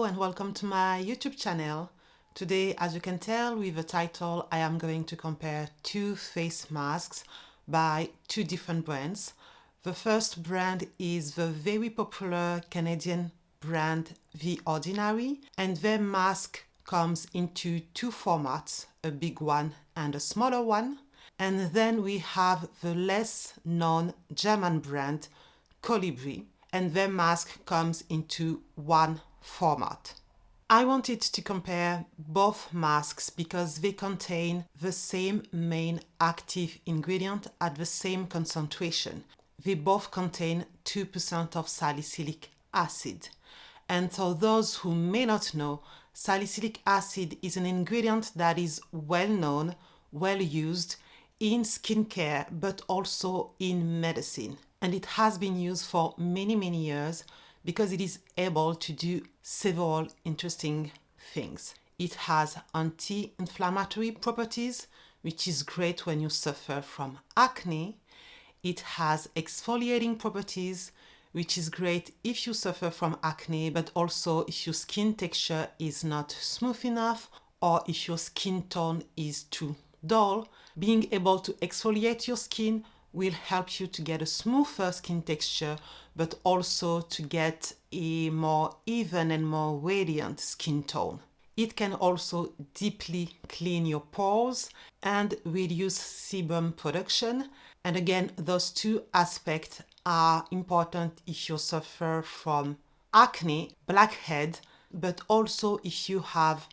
Hello and welcome to my YouTube channel. Today, as you can tell with the title, I am going to compare two face masks by two different brands. The first brand is the very popular Canadian brand The Ordinary, and their mask comes into two formats, a big one and a smaller one. And then we have the less known German brand Colibri, and their mask comes into one format. I wanted to compare both masks because they contain the same main active ingredient at the same concentration. They both contain 2% of salicylic acid. And for those who may not know, salicylic acid is an ingredient that is well known, well used in skincare, but also in medicine. And it has been used for many years because it is able to do several interesting things. It has anti-inflammatory properties, which is great when you suffer from acne. It has exfoliating properties, which is great if you suffer from acne, but also if your skin texture is not smooth enough or if your skin tone is too dull. Being able to exfoliate your skin will help you to get a smoother skin texture, but also to get a more even and more radiant skin tone. It can also deeply clean your pores and reduce sebum production. And again, those two aspects are important if you suffer from acne, blackhead, but also if you have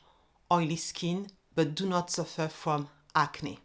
oily skin but do not suffer from acne.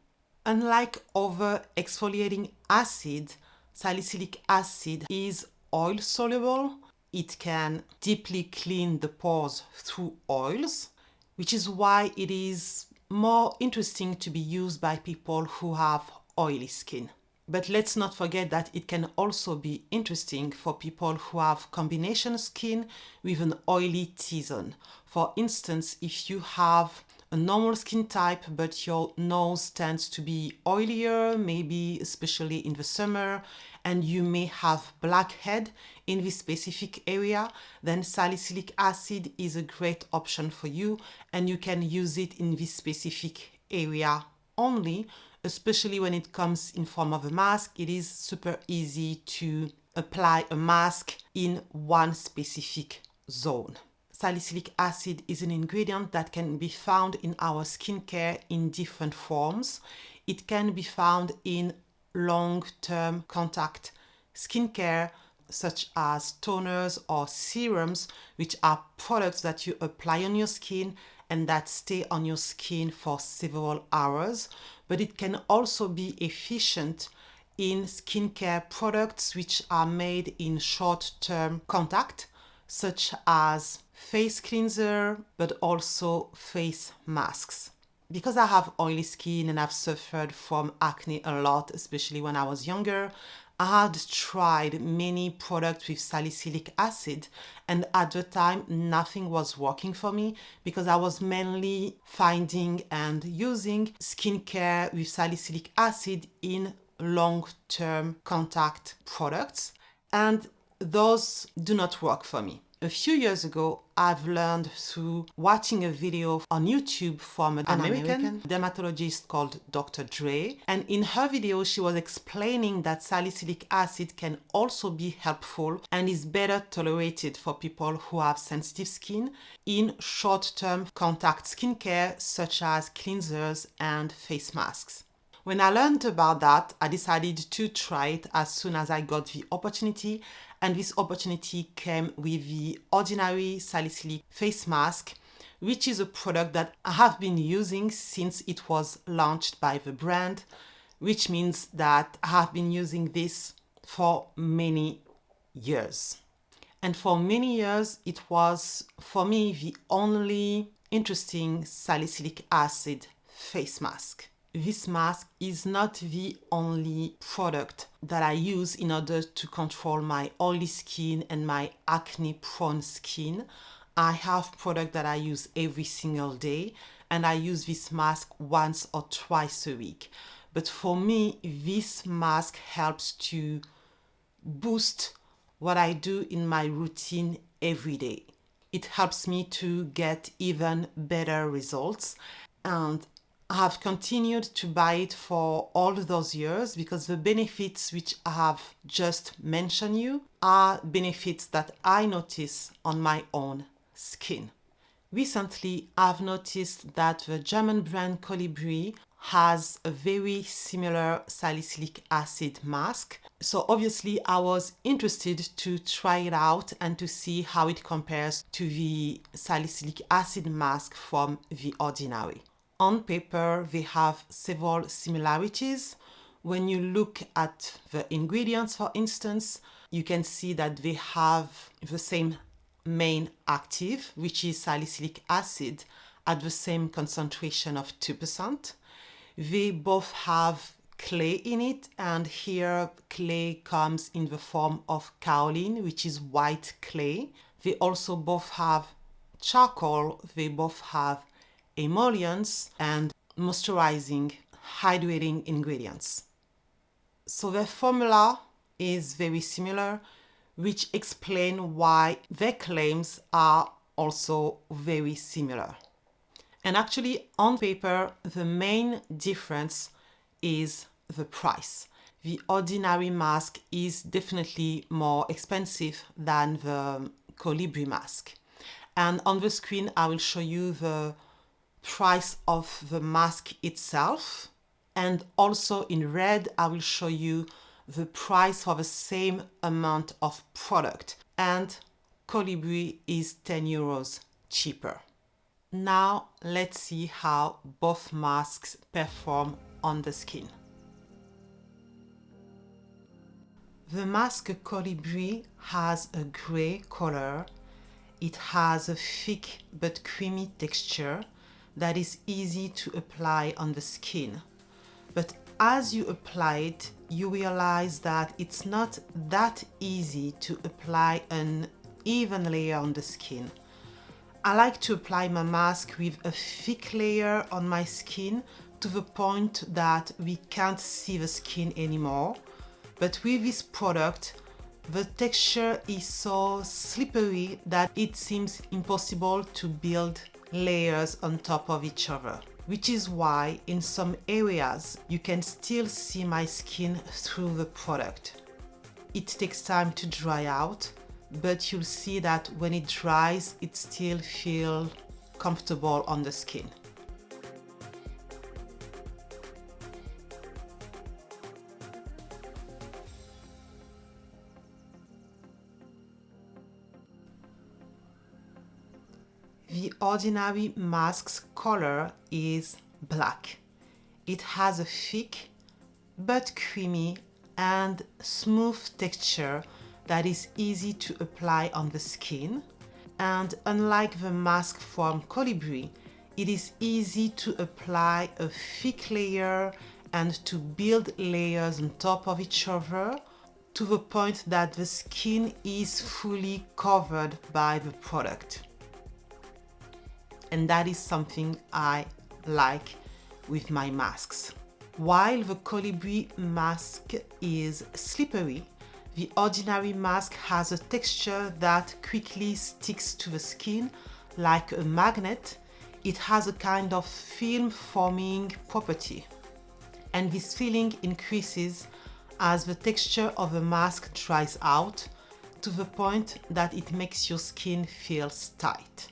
Unlike other exfoliating acid, salicylic acid is oil soluble. It can deeply clean the pores through oils, which is why it is more interesting to be used by people who have oily skin. But let's not forget that it can also be interesting for people who have combination skin with an oily T-zone. For instance, if you have a normal skin type, but your nose tends to be oilier, maybe especially in the summer, and you may have blackhead in this specific area, then salicylic acid is a great option for you, and you can use it in this specific area only, especially when it comes in form of a mask. It is super easy to apply a mask in one specific zone. Salicylic acid is an ingredient that can be found in our skincare in different forms. It can be found in long-term contact skincare, such as toners or serums, which are products that you apply on your skin and that stay on your skin for several hours. But it can also be efficient in skincare products which are made in short-term contact, such as face cleanser, but also face masks. Because I have oily skin and I've suffered from acne a lot, especially when I was younger, I had tried many products with salicylic acid, and at the time nothing was working for me because I was mainly finding and using skincare with salicylic acid in long-term contact products, and those do not work for me. A few years ago, I've learned through watching a video on YouTube from an American dermatologist called Dr. Dre. And in her video, she was explaining that salicylic acid can also be helpful and is better tolerated for people who have sensitive skin in short-term contact skincare, such as cleansers and face masks. When I learned about that, I decided to try it as soon as I got the opportunity, and this opportunity came with the Ordinary Salicylic face mask, which is a product that I have been using since it was launched by the brand, which means that I have been using this for many years. And for many years, it was, for me, the only interesting salicylic acid face mask. This mask is not the only product that I use in order to control my oily skin and my acne-prone skin. I have products that I use every single day, and I use this mask once or twice a week. But for me, this mask helps to boost what I do in my routine every day. it helps me to get even better results. And I have continued to buy it for all those years because the benefits which I have just mentioned you are benefits that I notice on my own skin. Recently, I've noticed that the German brand Colibri has a very similar salicylic acid mask. So obviously I was interested to try it out and to see how it compares to the salicylic acid mask from The Ordinary. On paper, they have several similarities. When you look at the ingredients, for instance, you can see that they have the same main active, which is salicylic acid, at the same concentration of 2%. They both have clay in it, and here clay comes in the form of kaolin, which is white clay. They also both have charcoal, they both have emollients and moisturizing, hydrating ingredients. So their formula is very similar, which explain why their claims are also very similar. And actually, on paper, the main difference is the price. The Ordinary mask is definitely more expensive than the Colibri mask. And on the screen, I will show you the price of the mask itself. And also in red, I will show you the price for the same amount of product. And Colibri is 10 euros cheaper. Now let's see how both masks perform on the skin. The mask Colibri has a grey color. It has a thick but creamy texture that is easy to apply on the skin. But as you apply it, you realize that it's not that easy to apply an even layer on the skin. I like to apply my mask with a thick layer on my skin to the point that we can't see the skin anymore. But with this product, the texture is so slippery that it seems impossible to build layers on top of each other. Which is why in some areas you can still see my skin through the product. It takes time to dry out, but you'll see that when it dries, it still feels comfortable on the skin. The Ordinary mask's color is black. It has a thick but creamy and smooth texture that is easy to apply on the skin. And unlike the mask from Colibri, it is easy to apply a thick layer and to build layers on top of each other to the point that the skin is fully covered by the product. And that is something I like with my masks. While the Colibri mask is slippery, the Ordinary mask has a texture that quickly sticks to the skin like a magnet. It has a kind of film forming property. And this feeling increases as the texture of the mask dries out to the point that it makes your skin feel tight.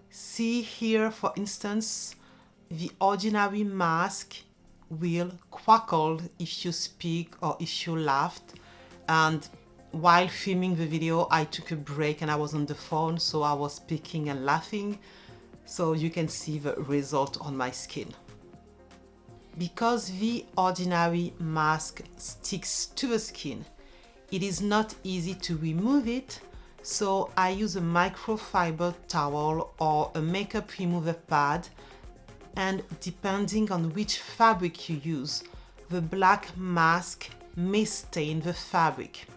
See here, for instance, the Ordinary mask will crackle if you speak or if you laughed. And while filming the video, I took a break and I was on the phone, so I was speaking and laughing. So you can see the result on my skin. Because the Ordinary mask sticks to the skin, it is not easy to remove it. So I use a microfiber towel or a makeup remover pad, and depending on which fabric you use, the black mask may stain the fabric.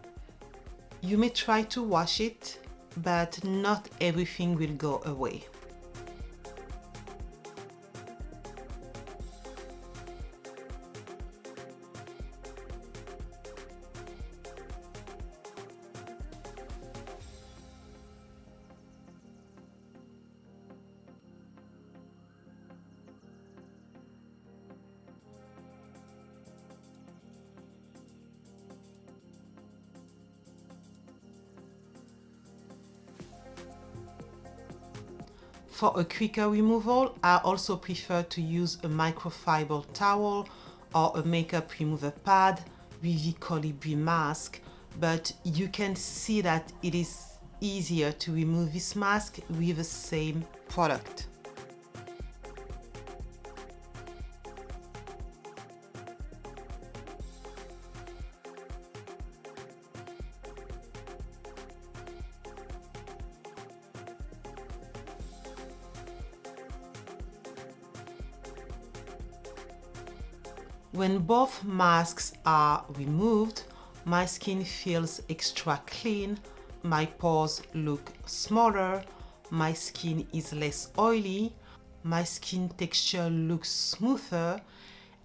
You may try to wash it, but not everything will go away. For a quicker removal, I also prefer to use a microfiber towel or a makeup remover pad with the Colibri mask, but you can see that it is easier to remove this mask with the same product. When both masks are removed, my skin feels extra clean, my pores look smaller, my skin is less oily, my skin texture looks smoother,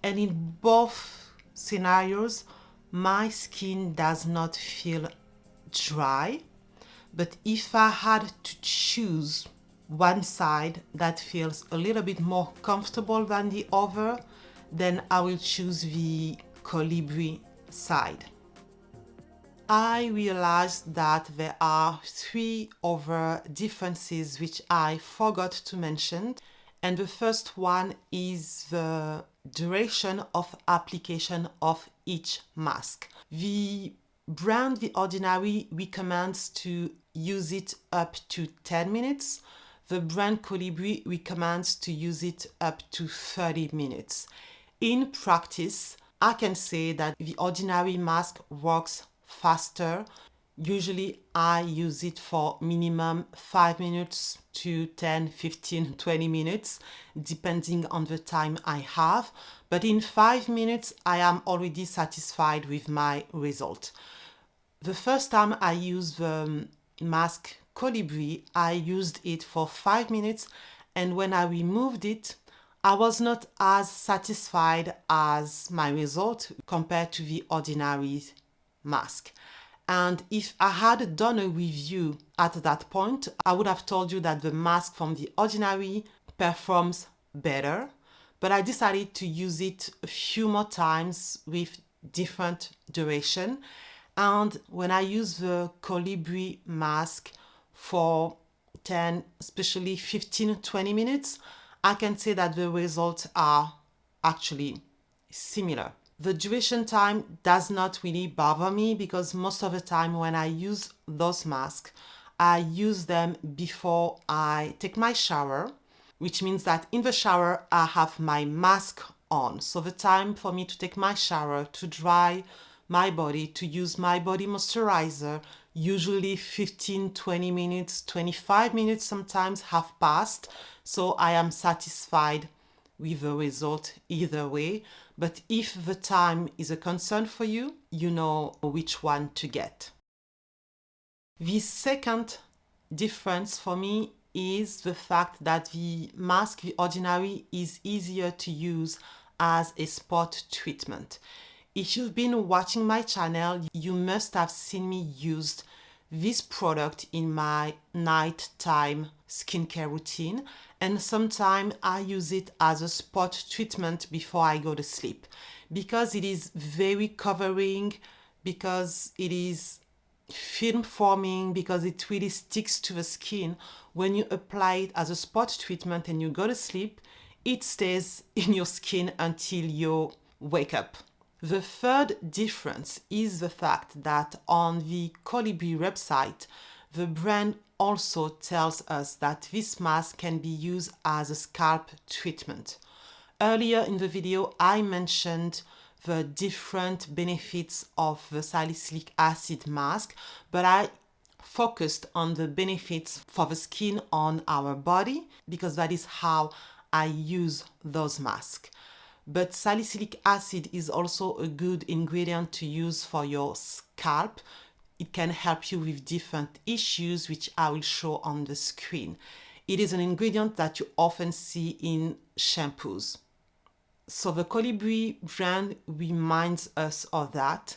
and in both scenarios, my skin does not feel dry. But if I had to choose one side that feels a little bit more comfortable than the other, then I will choose the Colibri side. I realized that there are 3 other differences which I forgot to mention, and the first one is the duration of application of each mask. The brand The Ordinary recommends to use it up to 10 minutes. The brand Colibri recommends to use it up to 30 minutes. In practice, I can say that the Ordinary mask works faster. Usually I use it for minimum 5 minutes to 10, 15, 20 minutes, depending on the time I have. But in 5 minutes, I am already satisfied with my result. The first time I used the mask Colibri, I used it for 5 minutes, and when I removed it, I was not as satisfied as my result compared to the Ordinary mask. And if I had done a review at that point, I would have told you that the mask from the Ordinary performs better, but I decided to use it a few more times with different duration. And when I use the Colibri mask for 10, especially 15, 20 minutes, I can say that the results are actually similar. The duration time does not really bother me because most of the time when I use those masks, I use them before I take my shower, which means that in the shower I have my mask on. So the time for me to take my shower, to dry my body, to use my body moisturizer, usually 15, 20 minutes, 25 minutes sometimes have passed. So I am satisfied with the result either way. But if the time is a concern for you, you know which one to get. The second difference for me is the fact that the mask, the Ordinary, is easier to use as a spot treatment. If you've been watching my channel, you must have seen me use this product in my nighttime skincare routine, and sometimes I use it as a spot treatment before I go to sleep because it is very covering, because it is film forming, because it really sticks to the skin. When you apply it as a spot treatment and you go to sleep, it stays in your skin until you wake up. The third difference is the fact that on the Colibri website, the brand also tells us that this mask can be used as a scalp treatment. Earlier in the video, I mentioned the different benefits of the salicylic acid mask, but I focused on the benefits for the skin on our body because that is how I use those masks. But salicylic acid is also a good ingredient to use for your scalp. It can help you with different issues, which I will show on the screen. It is an ingredient that you often see in shampoos. So the Colibri brand reminds us of that.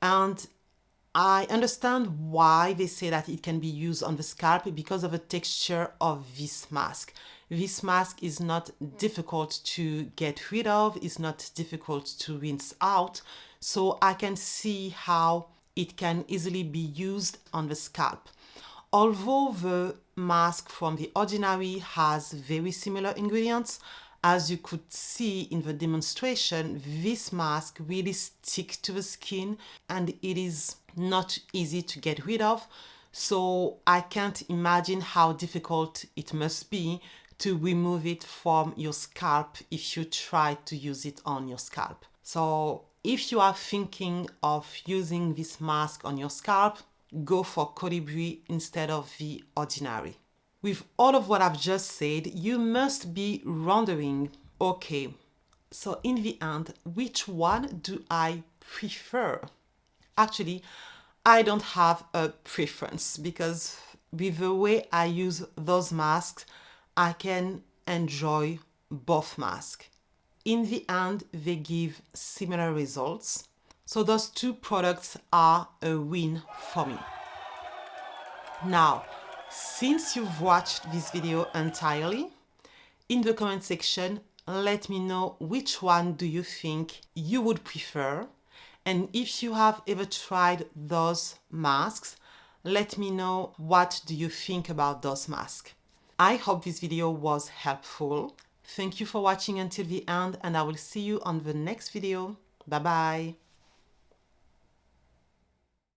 And I understand why they say that it can be used on the scalp because of the texture of this mask. This mask is not difficult to get rid of, it's not difficult to rinse out, so I can see how it can easily be used on the scalp. Although the mask from the Ordinary has very similar ingredients, as you could see in the demonstration, this mask really sticks to the skin and it is not easy to get rid of. So I can't imagine how difficult it must be to remove it from your scalp if you try to use it on your scalp. So if you are thinking of using this mask on your scalp, go for Colibri instead of the Ordinary. With all of what I've just said, you must be wondering, okay, so in the end, which one do I prefer? Actually, I don't have a preference because with the way I use those masks, I can enjoy both masks. In the end, they give similar results. So those two products are a win for me. Now, since you've watched this video entirely, in the comment section, let me know which one do you think you would prefer. And if you have ever tried those masks, let me know what do you think about those masks. I hope this video was helpful. Thank you for watching until the end, and I will see you on the next video. Bye bye.